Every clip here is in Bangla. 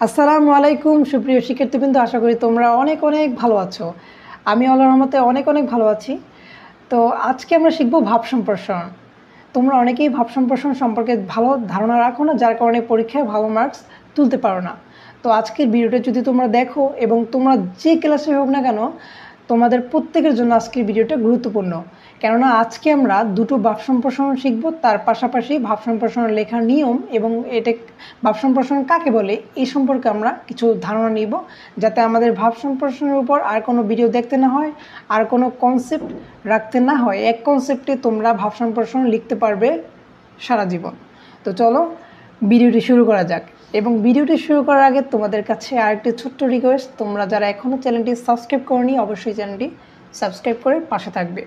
আসসালামু আলাইকুম সুপ্রিয় শিক্ষার্থীবৃন্দ, আশা করি তোমরা অনেক অনেক ভালো আছো। আমি আল্লাহর রহমতে অনেক অনেক ভালো আছি। তো আজকে আমরা শিখব ভাব সম্প্রসারণ। তোমরা অনেকেই ভাব সম্প্রসারণ সম্পর্কে ভালো ধারণা রাখো না, যার কারণে পরীক্ষায় ভালো মার্কস তুলতে পারো না। তো আজকের ভিডিওটা যদি তোমরা দেখো এবং তোমরা যে ক্লাসে হোক না কেন, তোমাদের প্রত্যেকের জন্য আজকের ভিডিওটা গুরুত্বপূর্ণ। কেননা আজকে আমরা দুটো ভাব সম্প্রসারণ শিখব, তার পাশাপাশি ভাব সম্প্রসারণ লেখার নিয়ম এবং এটা ভাব সম্প্রসারণ কাকে বলে এই সম্পর্কে আমরা কিছু ধারণা নিব, যাতে আমাদের ভাব সম্প্রসারণের উপর আর কোনো ভিডিও দেখতে না হয়, আর কোনো কনসেপ্ট রাখতে না হয়। এক কনসেপ্টে তোমরা ভাব সম্প্রসারণ লিখতে পারবে সারা জীবন। তো চলো ভিডিওটি শুরু করা যাক। এবং ভিডিওটি শুরু করার আগে তোমাদের কাছে আরেকটি ছোট্ট রিকোয়েস্ট, তোমরা যারা এখনও চ্যানেলটি সাবস্ক্রাইব করোনি অবশ্যই চ্যানেলটি সাবস্ক্রাইব করে পাশে থাকবে।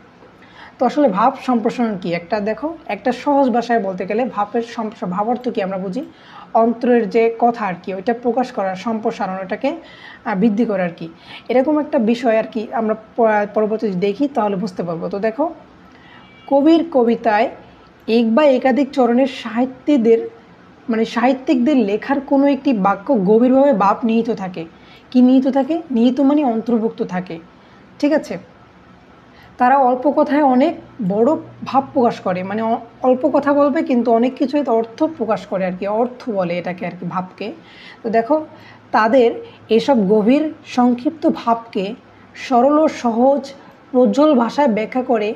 তো আসলে ভাব সম্প্রসারণ কি, একটা সহজ ভাষায় বলতে গেলে ভাব অর্থ কি আমরা বুঝি অন্তরের যে কথা আর কি, ওইটা প্রকাশ করার, সম্প্রসারণ, ওটাকে বৃদ্ধি করা আর কি, এরকম একটা বিষয় আর কি। আমরা পরবর্তী দেখি তাহলে বুঝতে পারবো। তো দেখো, কবির কবিতায় এক বা একাধিক চরণের সাহিত্যিকদের লেখার কোনো একটি বাক্য গভীরভাবে ভাব নিহিত থাকে। কি নিহিত থাকে? নিহিত মানে অন্তর্ভুক্ত থাকে, ঠিক আছে। তারা অল্প কথায় অনেক বড় ভাব প্রকাশ করে, মানে অল্প কথা বলবে কিন্তু অনেক কিছুই অর্থ প্রকাশ করে আর কি, অর্থ বলে এটাকে আর কি, ভাবকে। তো দেখো, তাদের এসব গভীর সংক্ষিপ্ত ভাবকে সরল ও সহজ প্রজ্জ্বল ভাষায় ব্যাখ্যা করে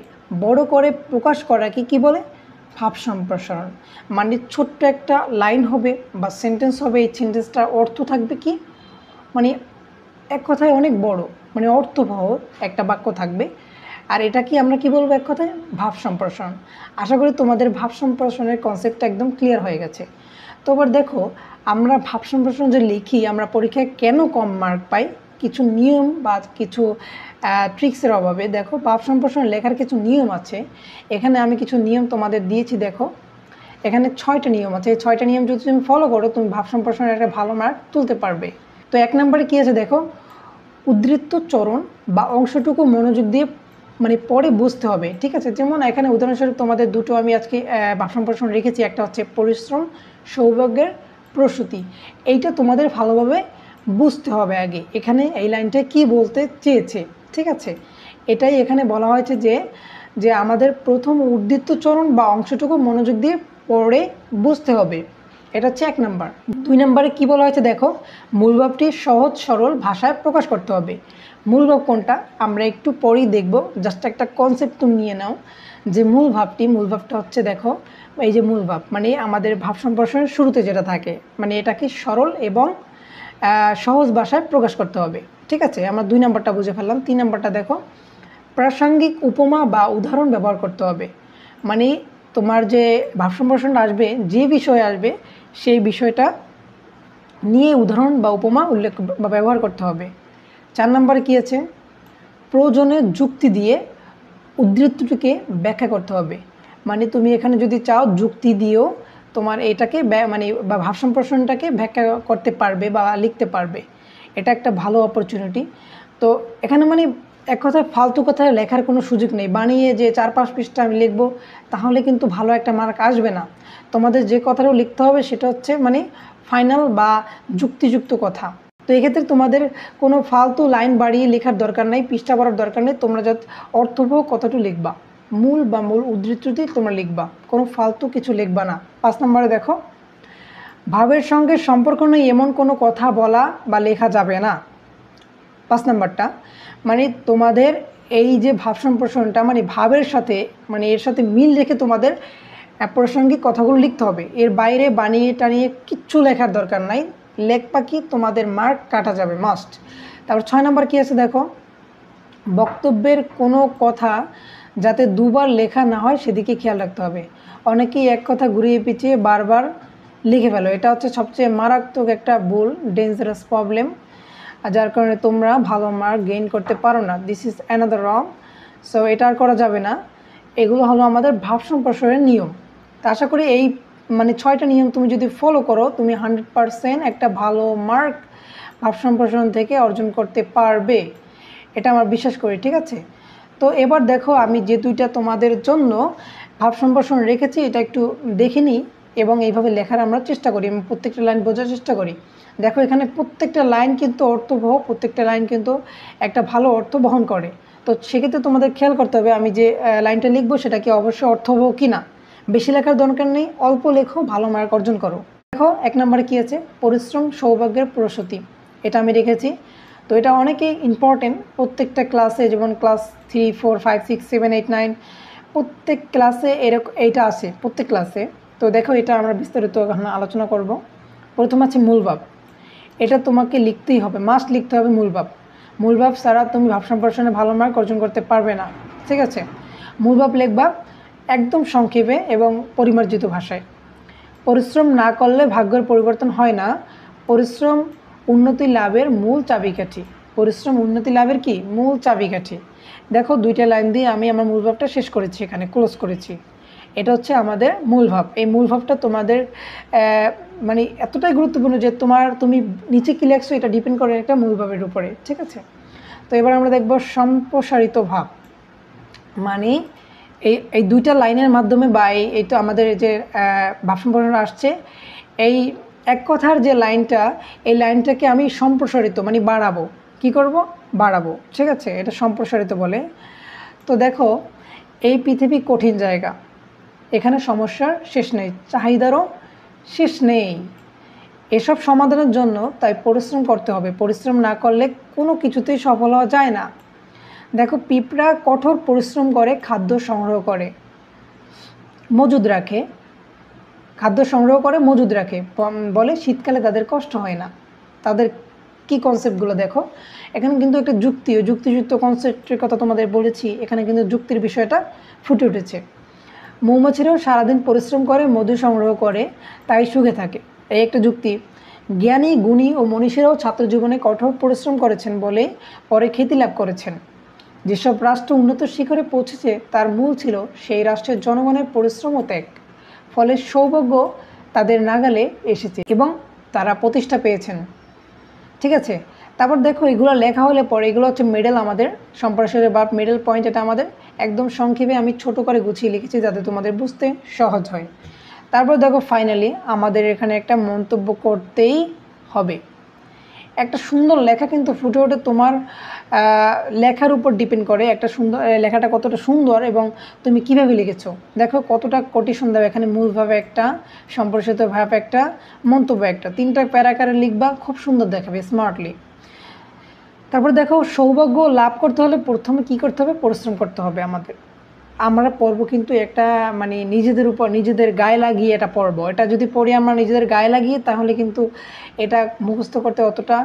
বড় করে প্রকাশ করাকে কি বলে? ভাব সম্প্রসারণ। মানে ছোট্ট একটা লাইন হবে বা সেন্টেন্স হবে, এই সেন্টেন্সটার অর্থ থাকবে কি, মানে এক কথায় অনেক বড়, মানে অর্থবহ একটা বাক্য থাকবে। আর এটা কি আমরা কি বলবো এক কথায়? ভাব সম্প্রসারণ। আশা করি তোমাদের ভাব সম্প্রসারণের কনসেপ্টটা একদম ক্লিয়ার হয়ে গেছে। তো এবার দেখো, আমরা ভাব সম্প্রসারণ যে লিখি, আমরা পরীক্ষায় কেন কম মার্ক পাই? কিছু নিয়ম বা কিছু ট্রিক্সের অভাবে। দেখো, ভাব সম্প্রসারণ লেখার কিছু নিয়ম আছে। এখানে আমি কিছু নিয়ম তোমাদের দিয়েছি। দেখো, এখানে 6টা নিয়ম আছে। এই 6টা নিয়ম যদি তুমি ফলো করো, তুমি ভাব সম্প্রসারণের একটা ভালো মার্ক তুলতে পারবে। তো 1 নম্বরে কী আছে দেখো, উদ্ধৃত চরণ বা অংশটুকু মনোযোগ দিয়ে মানে পরে বুঝতে হবে, ঠিক আছে। যেমন এখানে উদাহরণস্বরূপ তোমাদের দুটো আমি আজকে ভাব সম্প্রসারণ রেখেছি। একটা হচ্ছে পরিশ্রম সৌভাগ্যের প্রসূতি। এইটা তোমাদের ভালোভাবে বুঝতে হবে আগে, এখানে এই লাইনটা কি বলতে চেয়েছে, ঠিক আছে। এটাই এখানে বলা হয়েছে যে আমাদের প্রথম উদ্ধৃত চরণ বা অংশটুকু মনোযোগ দিয়ে পড়ে বুঝতে হবে। এটা হচ্ছে 1 নাম্বার। 2 নম্বরে কী বলা হয়েছে দেখো, মূলভাবটি সহজ সরল ভাষায় প্রকাশ করতে হবে। মূলভাব কোনটা আমরা একটু পরেই দেখব, জাস্ট একটা কনসেপ্ট তুমি নিয়ে নাও যে মূলভাবটা হচ্ছে, দেখো এই যে মূলভাব মানে আমাদের ভাব সম্প্রসারণের শুরুতে যেটা থাকে, মানে এটাকে সরল এবং সহজ ভাষায় প্রকাশ করতে হবে, ঠিক আছে। আমরা 2 নম্বরটা বুঝে ফেললাম। 3 নম্বরটা দেখো, প্রাসঙ্গিক উপমা বা উদাহরণ ব্যবহার করতে হবে। মানে তোমার যে ভাব সম্প্রসারণ আসবে, যে বিষয় আসবে, সেই বিষয়টা নিয়ে উদাহরণ বা উপমা উল্লেখ বা ব্যবহার করতে হবে। 4 নম্বরে কী আছে, প্রয়োজনে যুক্তি দিয়ে উদ্ধৃতটিকে ব্যাখ্যা করতে হবে। মানে তুমি এখানে যদি চাও যুক্তি দিয়েও তোমার এটাকে মানে বা ভাব সম্প্রসারণটাকে ব্যাখ্যা করতে পারবে বা লিখতে পারবে। এটা একটা ভালো অপরচুনিটি। তো এখানে মানে এক কথায় ফালতু কথায় লেখার কোনো সুযোগ নেই। বানিয়ে যে 4-5 পৃষ্ঠা আমি লিখবো, তাহলে কিন্তু ভালো একটা মার্ক আসবে না। তোমাদের যে কথাটাও লিখতে হবে সেটা হচ্ছে মানে ফাইনাল বা যুক্তিযুক্ত কথা। তো এক্ষেত্রে তোমাদের কোনো ফালতু লাইন বাড়িয়ে লেখার দরকার নেই, পৃষ্ঠা বাড়ার দরকার নেই। তোমরা যত অর্থবহ কথাটুকু লিখবা, মূল উদ্ধৃতি তোমরা লিখবা, কোনো ফালতু কিছু লিখবা না। 5 নম্বরে দেখো, ভাবের সঙ্গে সম্পর্ক নেই এমন কোনো কথা বলা বা লেখা যাবে না। 5 নম্বরটা মানে তোমাদের এই যে ভাব সম্প্রসারণটা মানে ভাবের সাথে, মানে এর সাথে মিল রেখে তোমাদের প্রাসঙ্গিক কথাগুলো লিখতে হবে। এর বাইরে বানিয়ে টানিয়ে কিচ্ছু লেখার দরকার নাই। লেখবা কি, তোমাদের মার্ক কাটা যাবে মাস্ট। তারপর 6 নম্বর কী আছে দেখো, বক্তব্যের কোনো কথা যাতে দুবার লেখা না হয় সেদিকে খেয়াল রাখতে হবে। অনেকেই এক কথা ঘুরিয়ে পিছিয়ে বারবার লিখে ফেলো, এটা হচ্ছে সবচেয়ে মারাত্মক একটা ভুল, ডেঞ্জারাস প্রবলেম, যার কারণে তোমরা ভালো মার্ক গেইন করতে পারো না। This is another wrong. So এটা আর করা যাবে না। এগুলো হলো আমাদের ভাব সম্প্রসারণের নিয়ম। তা আশা করি এই মানে 6টা নিয়ম তুমি যদি ফলো করো, তুমি 100% একটা ভালো মার্ক ভাব সম্প্রসারণ থেকে অর্জন করতে পারবে, এটা আমার বিশ্বাস করি, ঠিক আছে। তো এবার দেখো, আমি যে 2টা তোমাদের জন্য ভাব সম্প্রসারণ রেখেছি, এটা একটু দেখে নিই এবং এইভাবে লেখার আমরা চেষ্টা করি, আমি প্রত্যেকটা লাইন বোঝার চেষ্টা করি। দেখো এখানে প্রত্যেকটা লাইন কিন্তু অর্থবহ, প্রত্যেকটা লাইন কিন্তু একটা ভালো অর্থ বহন করে। তো সেক্ষেত্রে তোমাদের খেয়াল করতে হবে আমি যে লাইনটা লিখবো সেটা কি অবশ্যই অর্থবহ কি না। বেশি লেখার দরকার নেই, অল্প লেখো, ভালো মার্ক অর্জন করো। দেখো 1 নম্বরে কী আছে, পরিশ্রম সৌভাগ্যের প্রসূতি, এটা আমি রেখেছি। তো এটা অনেকেই ইম্পর্টেন্ট, প্রত্যেকটা ক্লাসে যেমন ক্লাস 3, 4, 5, 6, 7, 8, 9 প্রত্যেক ক্লাসে এরকম এইটা আছে, প্রত্যেক ক্লাসে। তো দেখো এটা আমরা বিস্তারিত এখন আলোচনা করব। প্রথম আছে মূলভাব, এটা তোমাকে লিখতেই হবে, মাস্ট লিখতে হবে মূলভাব। মূলভাব ছাড়া তুমি ভাব সম্প্রসারণে ভালো মার্ক অর্জন করতে পারবে না, ঠিক আছে। মূলভাব লিখবা একদম সংক্ষেপে এবং পরিমার্জিত ভাষায়। পরিশ্রম না করলে ভাগ্যের পরিবর্তন হয় না, পরিশ্রম উন্নতি লাভের মূল চাবিকাঠি। পরিশ্রম উন্নতি লাভের কি মূল চাবিকাঠি। দেখো 2টা লাইন দিয়ে আমি আমার মূলভাবটা শেষ করেছি, এখানে ক্লোজ করেছি। এটা হচ্ছে আমাদের মূলভাব। এই মূলভাবটা তোমাদের মানে এতটাই গুরুত্বপূর্ণ যে তুমি নিচে কি লেখছো এটা ডিপেন্ড করে একটা মূলভাবের উপরে, ঠিক আছে। তো এবার আমরা দেখব সম্প্রসারিত ভাব, মানে এই 2টা লাইনের মাধ্যমে বা এই তো আমাদের যে ভাব সম্প্রসারণ আসছে, এই এক কথার যে লাইনটা, এই লাইনটাকে আমি সম্প্রসারিত মানে বাড়াবো। কি করব? বাড়াবো, ঠিক আছে, এটা সম্প্রসারিত বলে। তো দেখো এই পৃথিবী কঠিন জায়গা, এখানে সমস্যার শেষ নেই, চাহিদারও শেষ নেই। এসব সমাধানের জন্য তাই পরিশ্রম করতে হবে, পরিশ্রম না করলে কোনো কিছুতেই সফল হওয়া যায় না। দেখো পিঁপড়া কঠোর পরিশ্রম করে, খাদ্য সংগ্রহ করে, মজুদ রাখে, খাদ্য সংগ্রহ করে মজুদ রাখে, বলে শীতকালে তাদের কষ্ট হয় না। তাদের কি কনসেপ্টগুলো দেখো, এখানে কিন্তু একটা যুক্তিযুক্ত কনসেপ্টের কথা তোমাদের বলেছি, এখানে কিন্তু যুক্তির বিষয়টা ফুটে উঠেছে। মৌমাছিরাও সারাদিন পরিশ্রম করে, মধু সংগ্রহ করে, তাই সুখে থাকে, এই একটা যুক্তি। জ্ঞানী গুণী ও মনীষীরাও ছাত্র জীবনে কঠোর পরিশ্রম করেছেন বলে পরে খ্যাতি লাভ করেছেন। যেসব রাষ্ট্র উন্নত শিখরে পৌঁছেছে তার মূল ছিল সেই রাষ্ট্রের জনগণের পরিশ্রম ও ত্যাগ, ফলে সৌভাগ্য তাদের নাগালে এসেছে এবং তারা প্রতিষ্ঠা পেয়েছেন, ঠিক আছে। তারপর দেখো এগুলো লেখা হলে পরে এগুলো হচ্ছে মেডেল, আমাদের সম্প্রসারণের ভাব মেডেল পয়েন্ট, এটা আমাদের একদম সংক্ষেপে আমি ছোট করে গুছিয়ে লিখেছি যাতে তোমাদের বুঝতে সহজ হয়। তারপর দেখো ফাইনালি আমাদের এখানে একটা মন্তব্য করতেই হবে। একটা সুন্দর লেখা কিন্তু ফুটে ওঠে তোমার লেখার উপর ডিপেন্ড করে, একটা সুন্দর লেখাটা কতটা সুন্দর এবং তুমি কীভাবে লিখেছো। দেখো কতটা কোটেশন দেবে এখানে, মূলভাবে একটা, সম্প্রসারিত ভাব একটা, মন্তব্য একটা, 3টা প্যারাকারে লিখবা, খুব সুন্দর দেখাবে স্মার্টলি। তারপর দেখো সৌভাগ্য লাভ করতে হলে প্রথমে কি করতে হবে, পরিশ্রম করতে হবে আমাদের। আমরা পড়ব কিন্তু একটা মানে নিজেদের উপর নিজেদের গায়ে লাগিয়ে এটা পড়ব, এটা যদি পড়ি আমরা নিজেদের গায়ে লাগিয়ে তাহলে কিন্তু এটা মুখস্থ করতে অতটা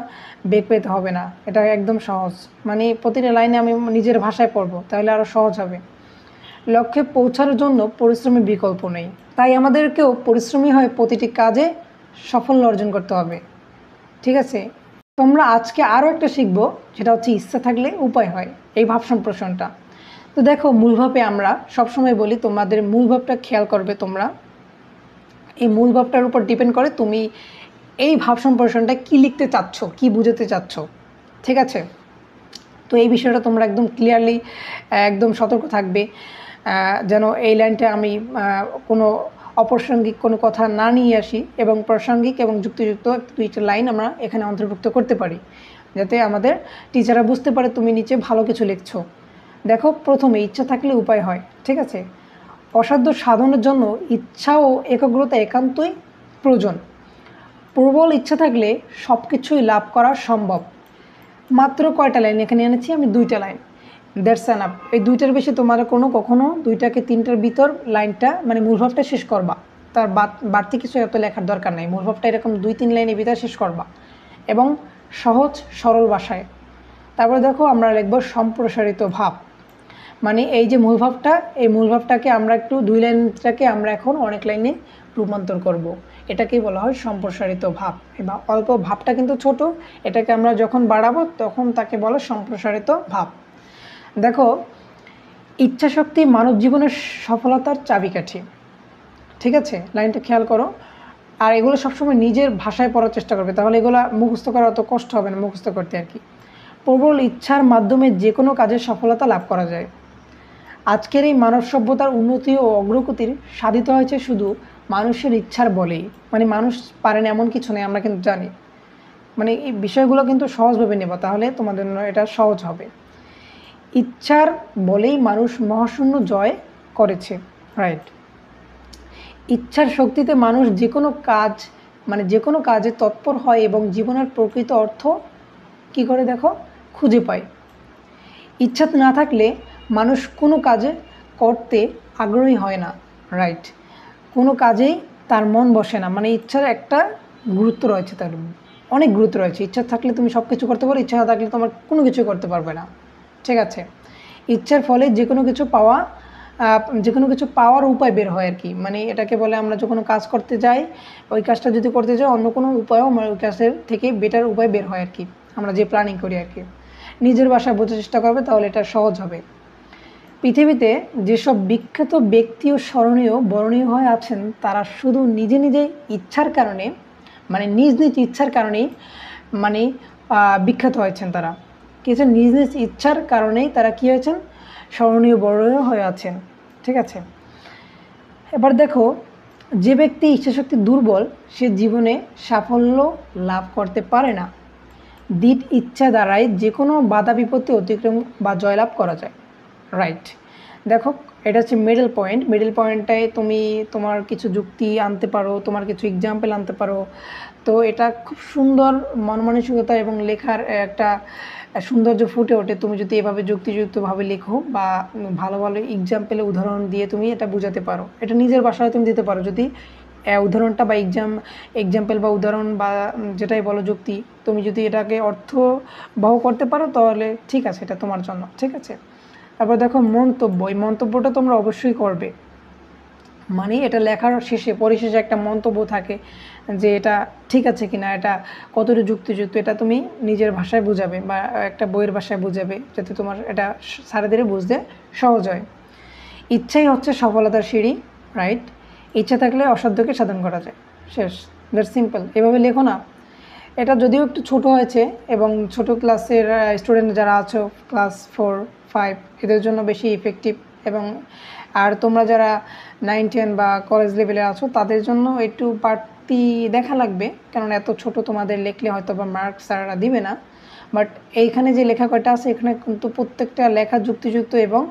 বেগ পেতে হবে না, এটা একদম সহজ। মানে প্রতিটা লাইনে আমি নিজের ভাষায় পড়ব, তাহলে আরও সহজ হবে। লক্ষ্যে পৌঁছানোর জন্য পরিশ্রমের বিকল্প নেই, তাই আমাদেরকেও পরিশ্রমী হয়ে প্রতিটি কাজে সাফল্য অর্জন করতে হবে, ঠিক আছে। তোমরা আজকে আরও একটা শিখবো, সেটা হচ্ছে ইচ্ছা থাকলে উপায় হয়, এই ভাব সম্প্রসারণটা। তো দেখো মূলভাবে আমরা সবসময় বলি তোমাদের মূলভাবটা খেয়াল করবে তোমরা, এই মূলভাবটার উপর ডিপেন্ড করে তুমি এই ভাব সম্প্রসারণটা কী লিখতে চাচ্ছ, কি বুঝাতে চাচ্ছ, ঠিক আছে। তো এই বিষয়টা তোমরা একদম ক্লিয়ারলি একদম সতর্ক থাকবে যেন এই লাইনটা আমি কোনো অপ্রাসঙ্গিক কোনো কথা না নিয়ে আসি এবং প্রাসঙ্গিক এবং যুক্তিযুক্ত 2টা লাইন আমরা এখানে অন্তর্ভুক্ত করতে পারি, যাতে আমাদের টিচাররা বুঝতে পারে তুমি নিচে ভালো কিছু লিখছো। দেখো প্রথমে ইচ্ছা থাকলে উপায় হয়, ঠিক আছে। অসাধ্য সাধনের জন্য ইচ্ছা ও একাগ্রতা একান্তই প্রয়োজন। প্রবল ইচ্ছা থাকলে সব কিছুই লাভ করা সম্ভব। মাত্র কয়টা লাইন এখানে এনেছি আমি, 2টা লাইন, দ্যাটস এনাফ। এই 2টার বেশি তোমার কখনো 2টাকে 3টার ভিতর লাইনটা মানে মূলভাবটা শেষ করবা, তার বাড়তি কিছু এত লেখার দরকার নেই, মূলভাবটা এরকম 2-3 লাইনের ভিতরে শেষ করবা এবং সহজ সরল ভাষায়। তারপরে দেখো আমরা লিখব সম্প্রসারিত ভাব, মানে এই যে মূলভাবটা, এই মূলভাবটাকে আমরা একটু 2 লাইনটাকে আমরা এখন অনেক লাইনে রূপান্তর করব, এটাকেই বলা হয় সম্প্রসারিত ভাব। এবার অল্প ভাবটা কিন্তু ছোট, এটাকে আমরা যখন বাড়াবো তখন তাকে বলে সম্প্রসারিত ভাব। দেখো ইচ্ছাশক্তি মানব জীবনের সফলতার চাবিকাঠি, ঠিক আছে, লাইনটা খেয়াল করো। আর এগুলো সবসময় নিজের ভাষায় পড়ার চেষ্টা করবে, তাহলে এগুলো মুখস্থ করা অত কষ্ট হবে না মুখস্থ করতে আর কি। প্রবল ইচ্ছার মাধ্যমে যে কোনো কাজের সফলতা লাভ করা যায়। আজকের এই মানব সভ্যতার উন্নতি ও অগ্রগতির সাধিত হয়েছে শুধু মানুষের ইচ্ছার বলেই, মানে মানুষ পারেন এমন কিছু নেই, আমরা কিন্তু জানি। মানে এই বিষয়গুলো কিন্তু সহজভাবে নেবা, তাহলে তোমাদের জন্য এটা সহজ হবে। ইচ্ছার বলেই মানুষ মহাশূন্য জয় করেছে, রাইট। ইচ্ছার শক্তিতে মানুষ যে কোনো কাজ মানে যে কোনো কাজে তৎপর হয় এবং জীবনের প্রকৃত অর্থ কী করে দেখো খুঁজে পায়। ইচ্ছা না থাকলে মানুষ কোনো কাজে করতে আগ্রহী হয় না, রাইট। কোনো কাজেই তার মন বসে না, মানে ইচ্ছার একটা গুরুত্ব রয়েছে, তার অনেক গুরুত্ব রয়েছে। ইচ্ছা থাকলে তুমি সব কিছু করতে পারো, ইচ্ছা না থাকলে তোমার কোনো কিছু করতে পারবে না, ঠিক আছে। ইচ্ছার ফলে যে কোনো কিছু পাওয়ার উপায় বের হয় আর কি, মানে এটাকে বলে আমরা যখন কাজ করতে যাই, ওই কাজটা যদি করতে যাই অন্য কোনো উপায়ও আমার ওই কাজের থেকে বেটার উপায় বের হয় আর কি, আমরা যে প্ল্যানিং করি আর কি। নিজের ভাষায় বোঝার চেষ্টা করবে, তাহলে এটা সহজ হবে। পৃথিবীতে যেসব বিখ্যাত ব্যক্তি ও স্মরণীয় বরণীয় হয়ে আছেন, তারা শুধু নিজে নিজে ইচ্ছার কারণে মানে নিজ নিজ ইচ্ছার কারণেই মানে বিখ্যাত হয়েছেন। তারা কী হয়েছেন? নিজ নিজ ইচ্ছার কারণেই তারা কী হয়েছেন? স্মরণীয় বরণীয় হয়ে আছেন, ঠিক আছে। এবার দেখো, যে ব্যক্তি ইচ্ছাশক্তি দুর্বল সে জীবনে সাফল্য লাভ করতে পারে না। দৃঢ় ইচ্ছা দ্বারাই যে কোনো বাধা বিপত্তি অতিক্রম বা জয়লাভ করা যায়, রাইট। দেখো, এটা হচ্ছে মিডল পয়েন্ট। মিডল পয়েন্টটায় তুমি তোমার কিছু যুক্তি আনতে পারো, তোমার কিছু এক্সাম্পল আনতে পারো। তো এটা খুব সুন্দর মন মানসিকতা এবং লেখার একটা সৌন্দর্য ফুটে ওঠে তুমি যদি এভাবে যুক্তিযুক্তভাবে লেখো বা ভালো ভালো এক্সাম্পলে উদাহরণ দিয়ে তুমি এটা বোঝাতে পারো। এটা নিজের ভাষায় তুমি দিতে পারো, যদি উদাহরণটা বা এক্সাম্পল বা উদাহরণ বা যেটাই বলো যুক্তি, তুমি যদি এটাকে অর্থবহ করতে পারো তাহলে ঠিক আছে, এটা তোমার জন্য, ঠিক আছে। তারপর দেখো মন্তব্য, এই মন্তব্যটা তোমরা অবশ্যই করবে। মানে এটা লেখার শেষে পরিশেষে একটা মন্তব্য থাকে যে এটা ঠিক আছে কিনা, এটা কতটা যুক্তিযুক্ত, এটা তুমি নিজের ভাষায় বুঝাবে বা একটা বইয়ের ভাষায় বুঝাবে, যাতে তোমার এটা সারাদিনে বুঝতে সহজ হয়। ইচ্ছাই হচ্ছে সফলতার সিঁড়ি, রাইট। ইচ্ছা থাকলে অসাধ্যকে সাধন করা যায়, শেষ। That's simple. এভাবে লেখো না। এটা যদিও একটু ছোট হয়েছে এবং ছোট ক্লাসের স্টুডেন্ট যারা আছো ক্লাস 4, 5 এদের জন্য বেশি ইফেক্টিভ, এবং আর তোমরা যারা 9, 10 বা কলেজ লেভেলে আছো তাদের জন্য একটু বাড়তি দেখা লাগবে, কারণ এত ছোট তোমাদের লেখলে হয়তো বা মার্কস স্যাররা দিবে না। বাট এইখানে যে লেখা কয়টা আছে এখানে কিন্তু প্রত্যেকটা লেখা যুক্তিযুক্ত এবং